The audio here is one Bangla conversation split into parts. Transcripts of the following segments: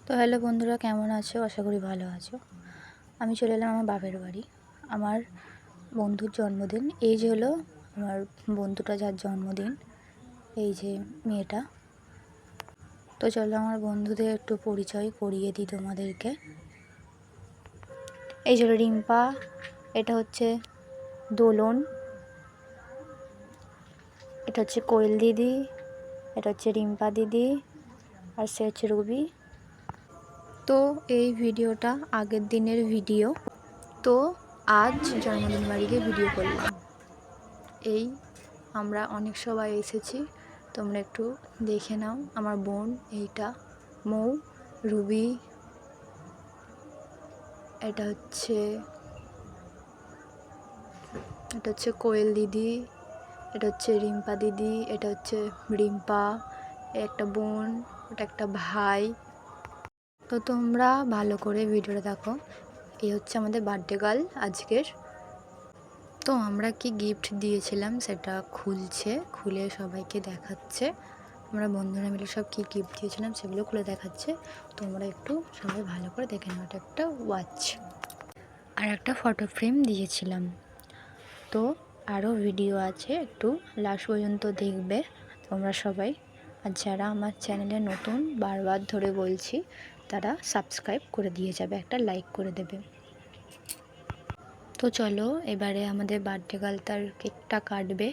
তো হ্যালো বন্ধুরা, কেমন আছো? আশা করি ভালো আছো। আমি চলে এলাম আমার বাপের বাড়ি। আমার বন্ধুর জন্মদিন। এই যে হলো আমার বন্ধুটা, যার জন্মদিন, এই যে মেয়েটা। তো চলো আমার বন্ধুদের একটু পরিচয় করিয়ে দিই তোমাদেরকে। এই যে হলো রিম্পা, এটা হচ্ছে দোলন, এটা হচ্ছে কোয়েল দিদি, এটা হচ্ছে রিম্পা দিদি, আর সে হচ্ছে রুবি। তো এই ভিডিওটা আগের দিনের ভিডিও। তো আজ জন্মদিন বাড়িতে ভিডিও করলাম। এই আমরা অনেক সবাই এসেছি, তোমরা একটু দেখে নাও। আমার বোন এইটা, মৌ, রুবি, এটা হচ্ছে কোয়েল দিদি, এটা হচ্ছে রিম্পা দিদি, এটা হচ্ছে রিম্পা, একটা বোন, ওটা একটা ভাই। তো তোমরা ভালো করে ভিডিওটা দেখো। এই হচ্ছে আমাদের বার্থডে গার্ল আজকের। তো আমরা কি গিফট দিয়েছিলাম সেটা খুলে সবাইকে দেখাচ্ছে। আমরা বন্ধুরা মিলে সব কী গিফট দিয়েছিলাম সেগুলো খুলে দেখাচ্ছে। তোমরা একটু সবাই ভালো করে দেখে নাও। এটা একটা ওয়াচ আর একটা ফটো ফ্রেম দিয়েছিলাম। তো আরও ভিডিও আছে, একটু লাস্ট পর্যন্ত দেখবে তোমরা সবাই। আর যারা আমার চ্যানেলে নতুন, বারবার ধরে বলছি, তারা সাবস্ক্রাইব করে দিয়ে যাবে, একটা লাইক করে দেবে। তো চলো এবারে আমাদের বার্থডে গার্ল তার কেকটা কাটবে,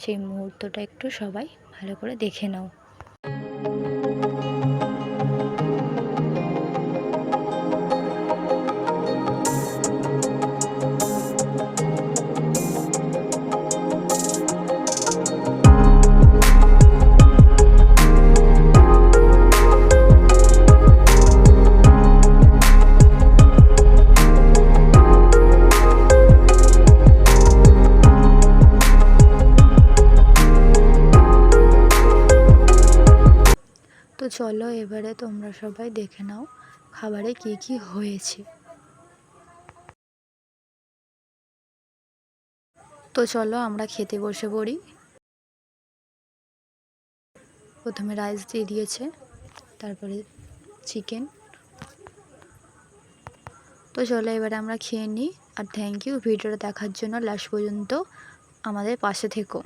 সেই মুহূর্তটা একটু সবাই ভালো করে দেখে নাও। তো চলো এবারে তোমরা সবাই দেখে নাও খাবারে কি কি হয়েছে। তো চলো আমরা খেতে বসে পড়ি। প্রথমে রাইস দিয়ে দিয়েছে, তারপরে চিকেন। তো চলো এবারে আমরা খেয়ে নিই। আর থ্যাংক ইউ ভিডিওটা দেখার জন্য, লাস্ট পর্যন্ত আমাদের পাশে থেকো।